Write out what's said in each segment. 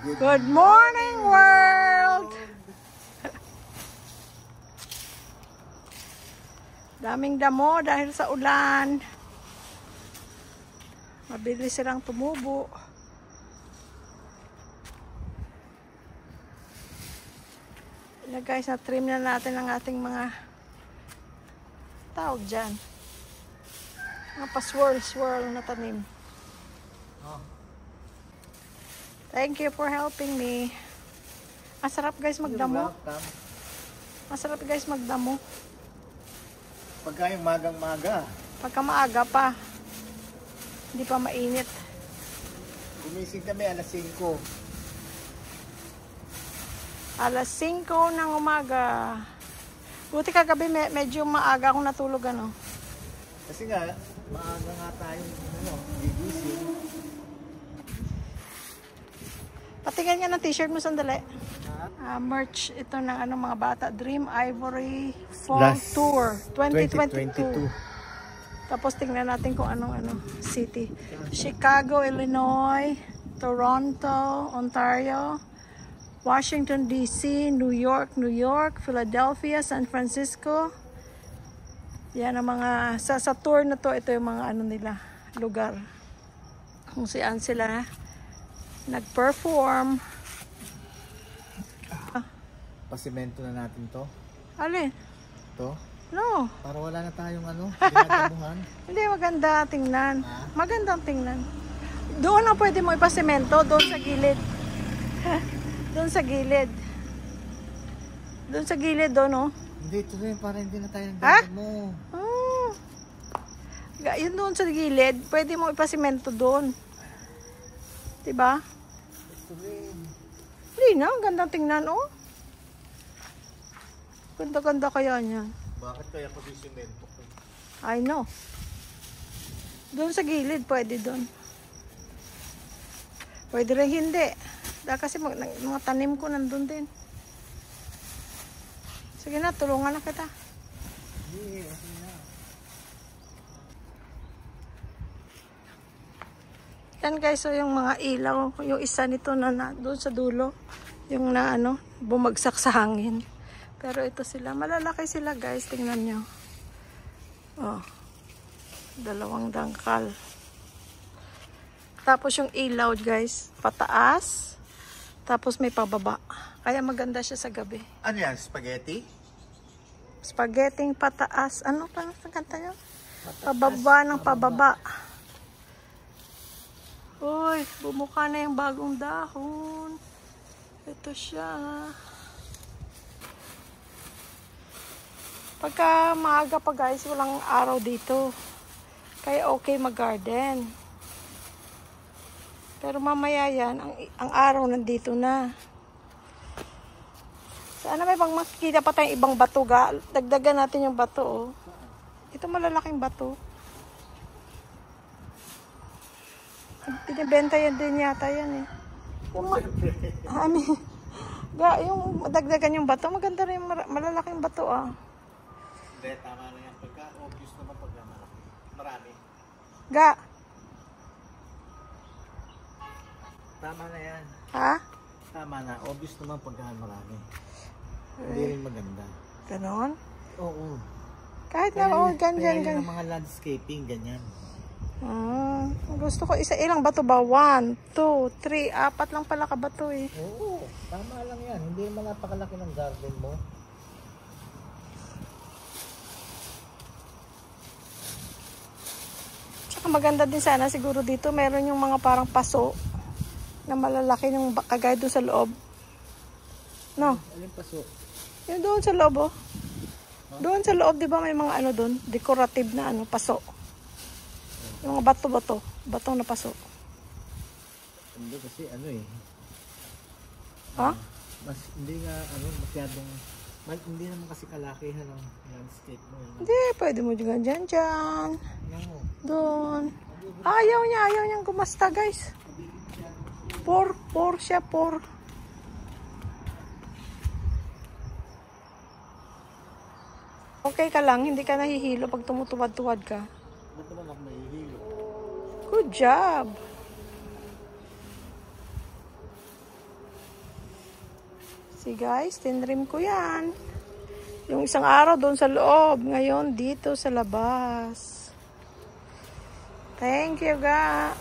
Good morning, world! Daming damo dahil sa ulan. Mabilis silang tumubo. Guys, na-trim na natin ang ating mga tawag dyan. Mga pa-swirl-swirl na tanim. Thank you for helping me. Masarap guys magdamo. Masarap guys magdamo. Pagka yung magang-maga. Pagka maaga pa. Hindi pa mainit. Gumising kami alas 5. Alas 5 ng umaga. Buti kagabi medyo maaga akong natulog ano. Kasi nga, maaga nga tayong gigising. Patingin nga ng t-shirt mo sandali. Merch ito ng mga bata. Dream Ivory Fall Tour 2022. Tapos tingnan natin kung anong city. Chicago, Illinois, Toronto, Ontario, Washington DC, New York, Philadelphia, San Francisco. Yan ang mga sa tour na to, ito yung mga nila, lugar. Kung saan sila nag-perform. Pasimento na natin to. Alin? To? No. Para wala na tayong ginagamuhan. Hindi, maganda tingnan. Magandang tingnan. Doon na pwede mo ipasemento, doon sa gilid. Doon sa gilid. Doon sa gilid, doon, no? Hindi, ito rin, para hindi na tayo nagdadamo. Yun doon sa gilid, pwede mo ipasemento doon. Diba? Ito rin. Hindi na, gandang tingnan, oh. Ganda-ganda kaya niyan. Bakit kaya ko yung semento ko? I know. Doon sa gilid, pwede doon. Pwede rin hindi. Dahil kasi mga tanim ko nandun din. Sige na, tulungan na kita. Hindi, okay na. Yan guys, so yung mga ilaw, yung isa nito na doon sa dulo, yung bumagsak sa hangin. Pero ito sila, malalaki sila guys, tingnan nyo. Oh, 2 dangkal. Tapos yung ilaw guys, pataas, tapos may pababa. Kaya maganda siya sa gabi. Ano yan, spaghetti? Spaghetti pataas. Ano pa ang kanta nyo? Pababa ng pababa. Uy, bumuka na yung bagong dahon. Ito siya. Pagka maaga pa guys, walang araw dito. Kaya okay mag-garden. Pero mamaya yan, ang araw nandito na. Sana may pang makikita pa tayong ibang bato ga. Dagdagan natin yung bato, oh. Ito malalaking bato. Pinibenta yan din yata yan eh. Yung dagdagan yung bato, maganda rin yung malalaking bato ah. Hindi, tama na yan. Pagka obvious naman pagka malaki. Marami. Ga. Tama na yan. Ha? Tama na. Obvious naman pagka marami. Hindi rin maganda. Ganon? Oo. Kahit na, oh, ganyan. Kaya yung mga landscaping, ganyan. Gusto ko ilang bato ba? 1, 2, 3, 4 lang pala kabato eh. Oo, tama lang yan. Hindi naman napakalaki ng garden mo. Tsaka maganda din sana siguro dito. Meron yung mga parang paso na malalaki yung kagaya doon sa loob. No? Alin paso? Yung doon sa loob, oh. Doon sa loob, di ba may mga doon? Decorative na paso. Yung mga bato-bato. Batong na paso. Hindi kasi Ha? Mas hindi nga masyadong hindi naman kasi kalakihan ng landscape mo. Hindi, pwede mo dyan dyan. No. Doon. Ayaw niyang gumasta guys. Por siya. Okay ka lang, hindi ka nahihilo pag tumutuwad-tuwad ka. Ba't naman ako mahihilo? Good job. See guys, tinrim ko yan. Yung isang araw doon sa loob, ngayon dito sa labas. Thank you, ga.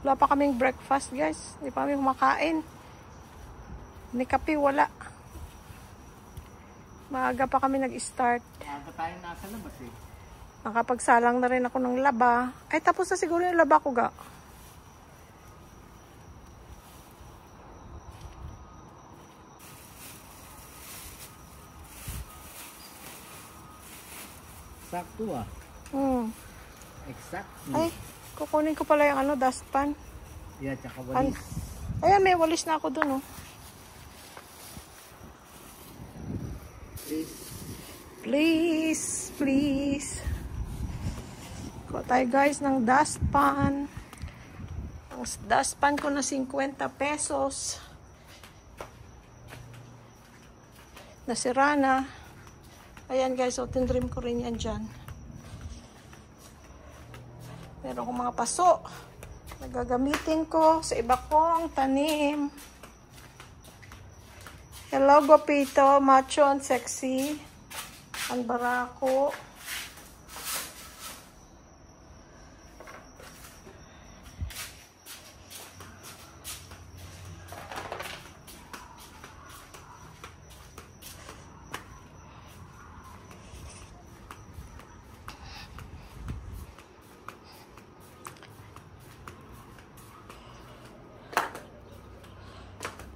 Wala pa kaming breakfast, guys. Hindi pa kami kumakain. Ni kape, wala. Maaga pa kami nag-start. Maaga tayo nasa labas eh. Nakapagsalang na rin ako ng laba. Ay, tapos na siguro yung laba ko, ga. Sakto ah. Exactly. Ay, kukunin ko pala yung ano, dustpan. Yeah, tsaka walis. Ayan, may walis na ako dun, oh. Please, please. Kuha tayo guys ng dustpan. Ang dustpan ko na 50 pesos. Nasira na. Ayan guys, so tinrim ko rin yan dyan. Meron akong mga paso na gagamitin ko sa iba kong tanim. Hello, Gopito, Machon, Sexy, ang barako.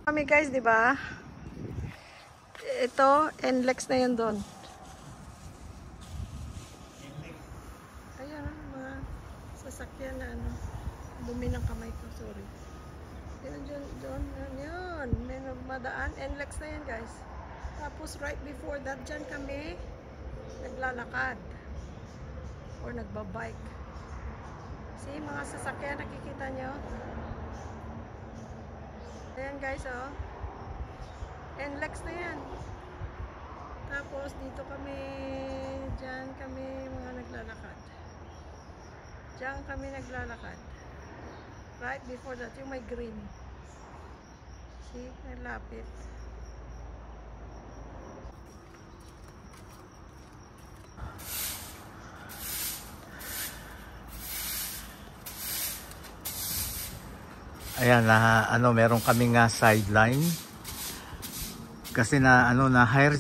Kami guys, di ba? Ito, NLEX na yun doon. Ayan, mga sasakyan na ano. Dumi ng kamay ko, sorry. Yun, doon, yun. May madaan. NLEX na yan guys. Tapos right before that, dyan kami naglalakad. Or nagbabike. See, mga sasakyan, nakikita nyo? Ayan guys, oh. NLEX na yan. Tapos dito kami, dyan kami mga naglalakad. Dyan kami naglalakad. Right before that, yung may green. See, nalapit. Ayan, ano, meron kami nga sideline. Kasi na ano na hire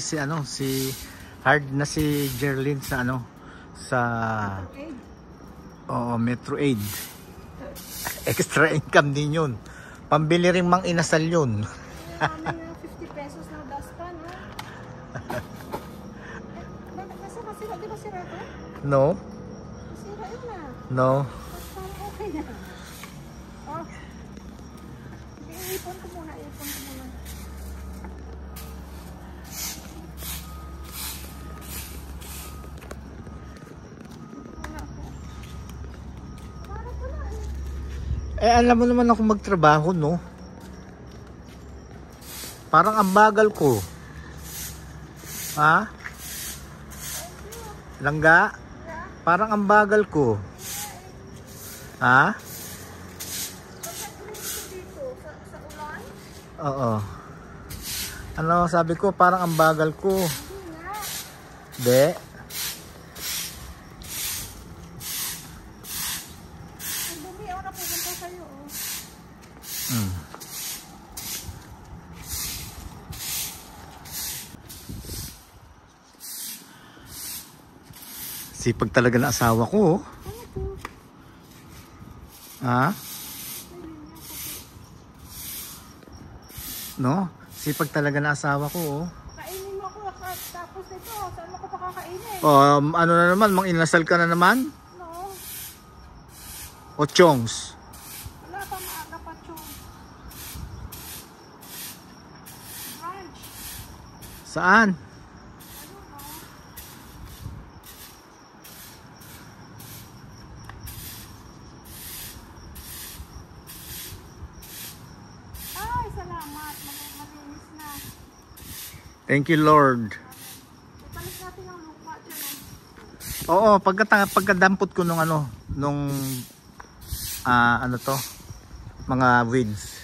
si ano si hard na si Jerlyn sa ano sa Metro Aid. Extra income din yun. Pambili ring mang inasal yun. 50 pesos na dustpan, ha? Masira, di ba sira to? No? Masira yun na. No. Okay na. Oh. Iipon ko muna, iipon ko muna. Alam mo naman ako magtrabaho, no? Parang ang bagal ko. Ha? Langga? Parang ang bagal ko. Ha? Oo. Ano sabi ko, parang ang bagal ko. Hindi. Sipag talaga na asawa ko. Oh. Ha? No? Sipag talaga na asawa ko. Oh. Kainin mo ako tapos ito. Saan mo ko pa kakainin? Ano na naman? Mang inasal ka na naman? No. O chongs? Wala pa maaga pa chong. Brunch. Saan? Thank you, Lord. Ipalis natin ang lupa dyan. Oo, pagkadampot ko nung ano, nung ano to, mga weeds.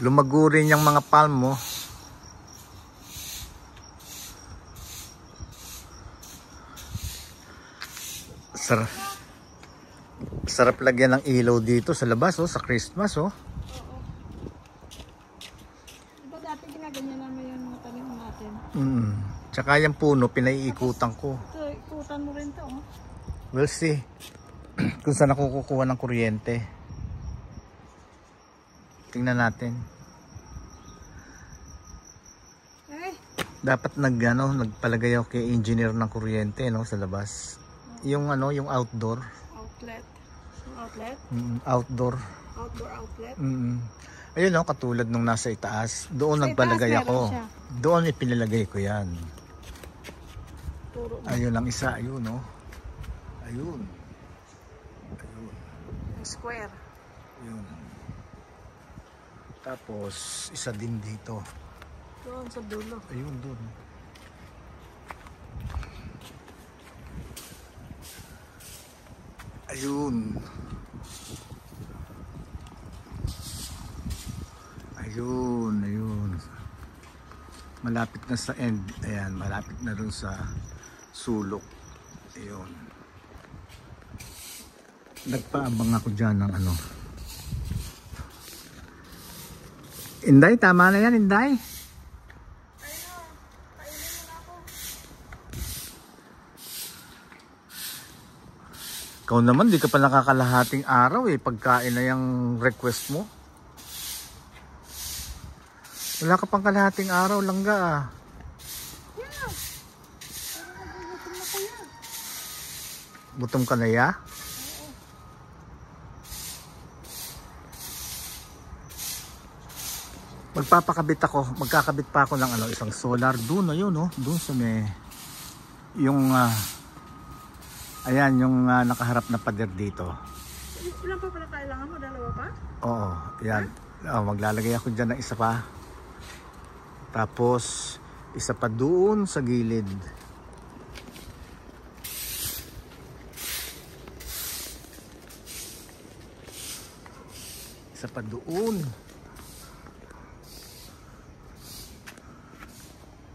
Lumago rin yung mga palm mo. Sarap lagyan ng ilaw dito sa labas, oh, sa Christmas, oh. Oo. Diba dati ginaganyan namin yung mga tanim natin? Tsaka yung puno, pinaiikutan ko. Ito, ikutan mo rin to, oh. We'll see kung saan ako kukuha ng kuryente. Tingnan natin. Eh, Dapat nagpalagay ako kay engineer ng kuryente, no, sa labas. Yung ano, yung outdoor. outlet. Yung outlet? Outdoor. Outdoor outlet? Ayun, no, katulad nung nasa itaas. Doon Sa nagpalagay itaas ako. meron siya. Doon ipinalagay ko yan. Turo mo. Ayun ang isa, ayun, no. Ayun. Square. Ayun. Tapos, isa din dito. Doon sa dulo. Ayun, doon. Ayun. Ayun, ayun. Malapit na sa end. Ayan, malapit na dun sa sulok. Ayun. Nagpaabang ako dyan ng ano. Inday, tama na yan, Inday. Ikaw naman, di ka pa nakakalahating araw eh. Pagkain na yung request mo. Wala ka pang kalahating araw, langga ah. Yeah. Gutom na kaya. Gutom ka na ya? Magkakabit pa ako ng ano, isang solar doon, ayun, oh, doon sa may yung ayan, yung nakaharap na pader dito. Ilan pa pala kailangan mo? Dalawa pa? Oo, yan. Oh, maglalagay ako dyan ng isa pa. Tapos, isa pa doon sa gilid. Isa pa doon.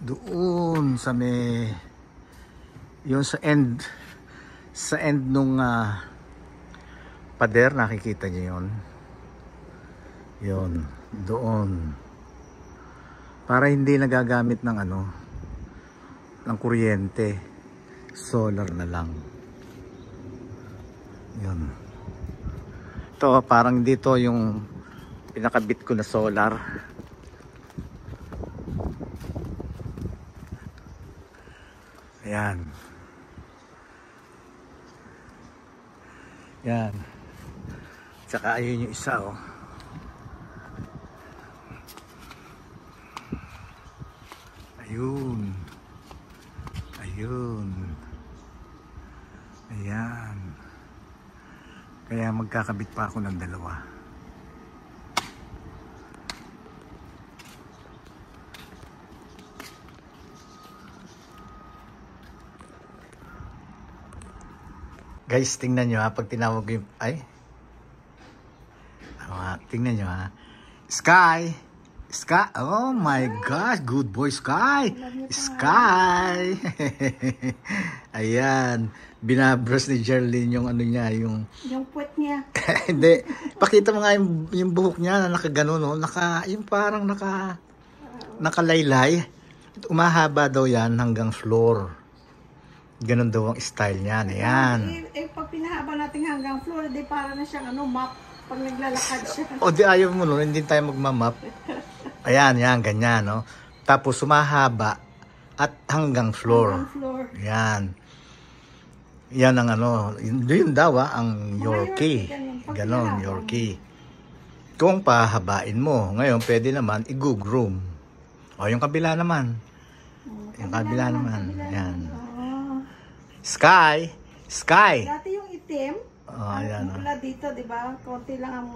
Doon sa may yung sa end nung pader, nakikita niyo yun doon, para hindi nagagamit ng ano, ng kuryente, solar na lang yun. Ito parang dito yung pinakabit ko na solar. Ayan. Yan. Tsaka ayun yung isa, oh. Ayun. Ayun. Ayan. Kaya magkakabit pa ako ng dalawa. Guys, tingnan nyo ha, pag tinawag ko yung, tingnan nyo ha. Sky! Sky! Oh my gosh, good boy Sky! Sky! Ayan, binabras ni Jerlyn yung ano niya, yung puwet niya. hindi, pakita mo nga yung buhok niya na nakagano, no? Yung parang nakalaylay. Umahaba daw yan hanggang floor. Ganon daw ang style niyan. Ayan. Pag pinahaba natin hanggang floor, di para na siyang map pag naglalakad siya. O di ayaw mo nun, hindi tayo magmamap. Ayan, yan, ganyan, no? Tapos sumahaba at hanggang floor. Hanggang floor. Ayan. Yan ang ano, yun daw ang Yorkie. Ganon, Yorkie. Kung pahabain mo, ngayon pwede naman i-groom. O yung kabila naman. Yung kabila naman. Ayan. Sky, Sky. Dati yung itim. Ayan. Mula dito, di ba? Konti lang ang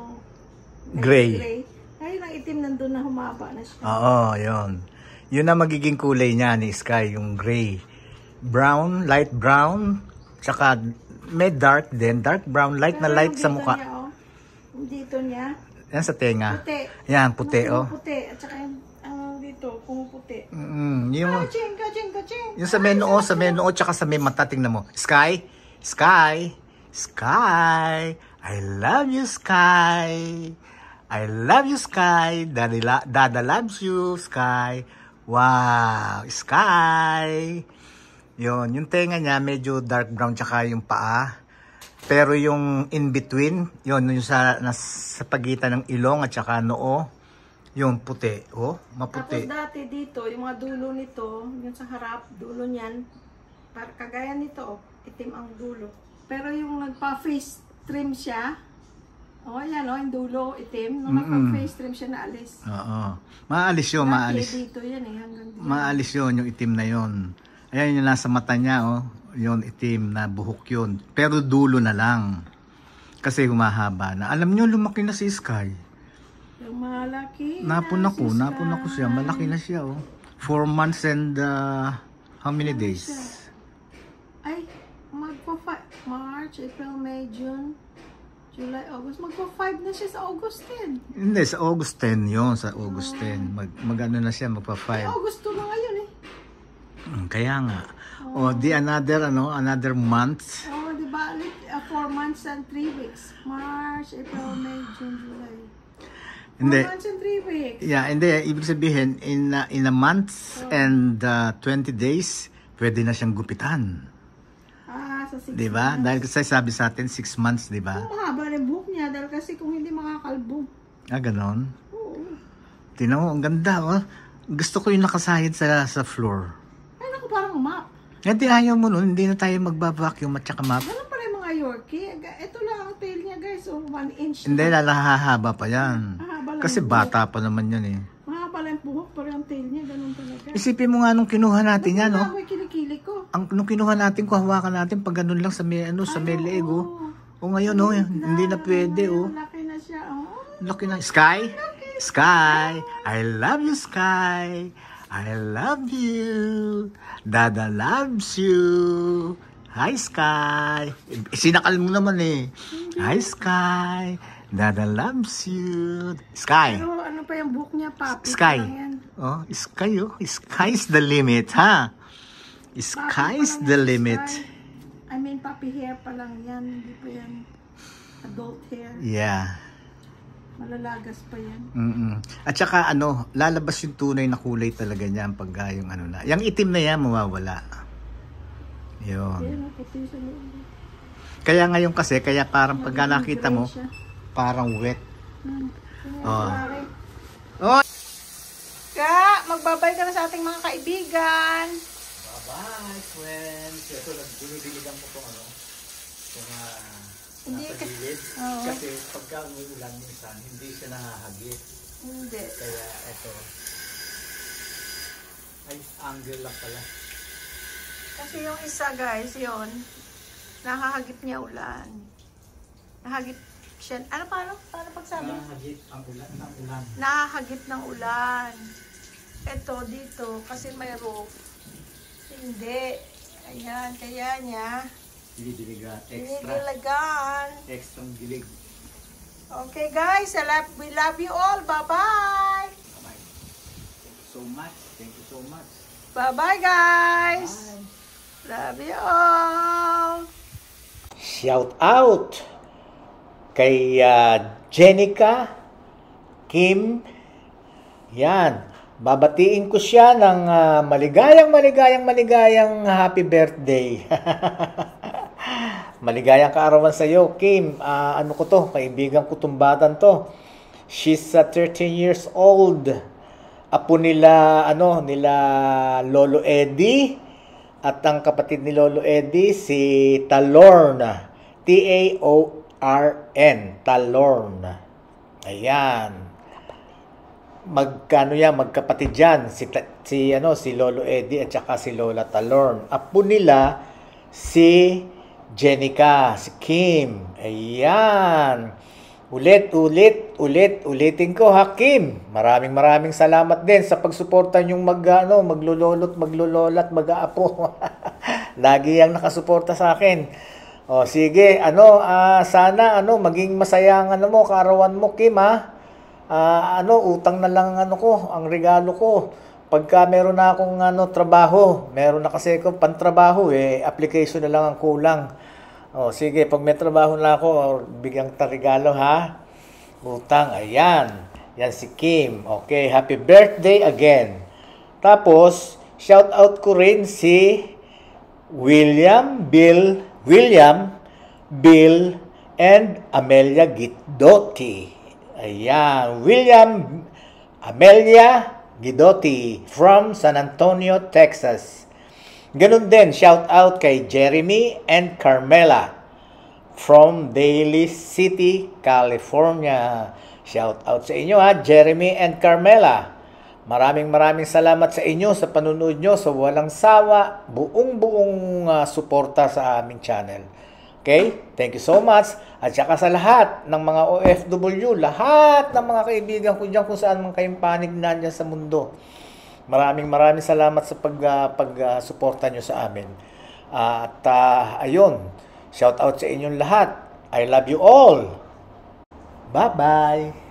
Gray. Ngayon ang itim nandun na humaba na siya. Oo, yun. Yun na magiging kulay niya ni Sky, yung gray. Brown, light brown, tsaka may dark din. Dark brown, light na light sa mukha. Niya, oh. Dito niya. Yan sa tenga. Puti. Yan, puti, oh. Puti. At saka yung dito, pumuputi. Yung, Kaching. yung sa may noo, tsaka sa may mata, tingnan mo. Sky, Sky, Sky, I love you, Sky. I love you, Sky. Dada loves you, Sky. Wow, Sky. Yun, yung tenga niya medyo dark brown tsaka yung paa. Pero yung in between, yun, yung sa pagitan ng ilong at tsaka noo, yung puti. Oh, maputi. Tapos dati dito, yung mga dulo nito, yung sa harap, dulo niyan, kagaya nito, itim ang dulo. Pero yung nagpa-face trim siya, yan yung dulo, itim. Nung nagpa-face trim siya, naalis. Oo. Maalis yun, maalis. Dito yan hanggang dito. Maalis yun, yung itim na yun. Ayan yung nasa mata niya, oh. Yun, itim na buhok yun. Pero dulo na lang. Kasi humahaba na. Alam nyo, lumaki na si Sky. Yung malaki napon ako siya. Malaki na siya, oh. 4 months and how many days? Ay, March, April, May, June, July, August. Magpa-5 na siya sa August 10. Hindi, sa August 10 yun. Sa August 10. Mag-ano na siya, magpa-5. August 2 na ngayon eh. Kaya nga. Di another month. Di ba? 4 months and 3 weeks. March, April, May, June, July. 4 Hindi. months and 3 weeks. Yeah, hindi. Ibig sabihin, in a month and 20 days, pwede na siyang gupitan. Sa 6 Diba? months. Dahil kasi sabi sa atin, 6 months, diba? Mahaba rin buhok niya dahil kasi kung hindi makakalbo. Ganon. Oo. Tingnan mo, ang ganda, oh. Gusto ko yung nakasahid sa floor. Ay, naku, parang map. Hindi ayaw mo nun, hindi na tayo magbabacuum at saka map. Ganun pa rin mga Yorkie. Ito lang ang tail niya, guys. 1 inch. Hindi, lalahahaba pa yan. Mahaba lang Kasi yung bata pa naman yan eh. Mahaba lang yung buhok, parang ang tail niya. Ganun talaga. Isipin mo nga nung kinuha natin yan, no? May kilikili ko. Nung kinuha natin, hawakan natin, pag ganun lang sa may, sa may leeg, oh. O ngayon, oh, hindi na pwede, oh. Laki na siya, oh. Laki na. Sky? Sky, I love you, Sky. I love you. Dada loves you. Hi, Sky. Sinakal mo naman eh. Hi, Sky. Dada loves you. Sky. Pero ano pa yung buhok niya, papi? Sky. Oh, Sky, oh. Sky's the limit, ha? Sky's the limit. I mean, papi hair pa lang yan. Hindi pa yan adult hair. Yeah. Malalagas pa yan. At saka lalabas yung tunay na kulay talaga niya pag yung na. Yung itim na yan, mawawala. Yun. Yan, puti sa loob. Kaya ngayon kasi, kaya parang pagka nakita mo, parang wet. Oh. Magbabay ka na sa ating mga kaibigan. Bye-bye, friends. Ito, binibiligan ko itong nasa gilid. Kasi pagka umuulan minsan, hindi siya nahahagit. Hindi. Kaya ito. Ay, angle lang pala. Kasi yung isa, guys, yun. Nahahagip niya ulan. Nahagip siya. Paano pagsabi? Nahahagip ang ulan ng ulan. Nahahagip ng ulan. Ito, dito, kasi may roof. Hindi. Ayan, kaya niya. Diligan. Diligan. Extra gilig. Okay, guys. We love you all. Bye-bye. Bye-bye. So much. Thank you so much. Bye-bye, guys. Bye. Love you all. Shout out kay Jenica Kim. Yan. Babatiin ko siya ng maligayang happy birthday. Maligayang kaarawan sa iyo, Kim. Kaibigan ko tumbatan to. She's 13 years old. Apo nila Lolo Eddie. At ang kapatid ni Lolo Eddie, si Talorn. T-A-O-R-N. Talorn. Ayan. Magkapatid yan. Si Lolo Eddie at saka si Lola Talorn. Apo nila, si Jenica, si Kim. Ayan. Ulitin ko ha, Kim. Maraming salamat din sa pagsuporta nyong maglulolo't maglololat, mag-aapo. Lagi yang nakasuporta sa akin. O sige, sana maging masaya ang kaarawan mo, Kim ha. Utang na lang ang regalo ko. Pagka meron na akong trabaho, meron na kasi ako pantrabaho application na lang ang kulang. O sige, pag may trabaho na ako, bigyan ta regalo ha. Utang, ayan. Yan si Kim. Okay, happy birthday again. Tapos, shout out ko rin si William, Bill, and Amelia Gidotti. Ayan, William, Amelia Gidotti from San Antonio, Texas. Ganun din, shout out kay Jeremy and Carmela from Daly City, California. Shout out sa inyo ha, Jeremy and Carmela. Maraming salamat sa inyo sa panunood nyo, sa walang sawa, buong suporta sa aming channel. Okay? Thank you so much. At saka sa lahat ng mga OFW, lahat ng mga kaibigan ko dyan kung saan man kayong panig na dyan sa mundo. Maraming salamat sa pag-suporta nyo sa amin. Ayun, shout out sa inyong lahat. I love you all. Bye-bye.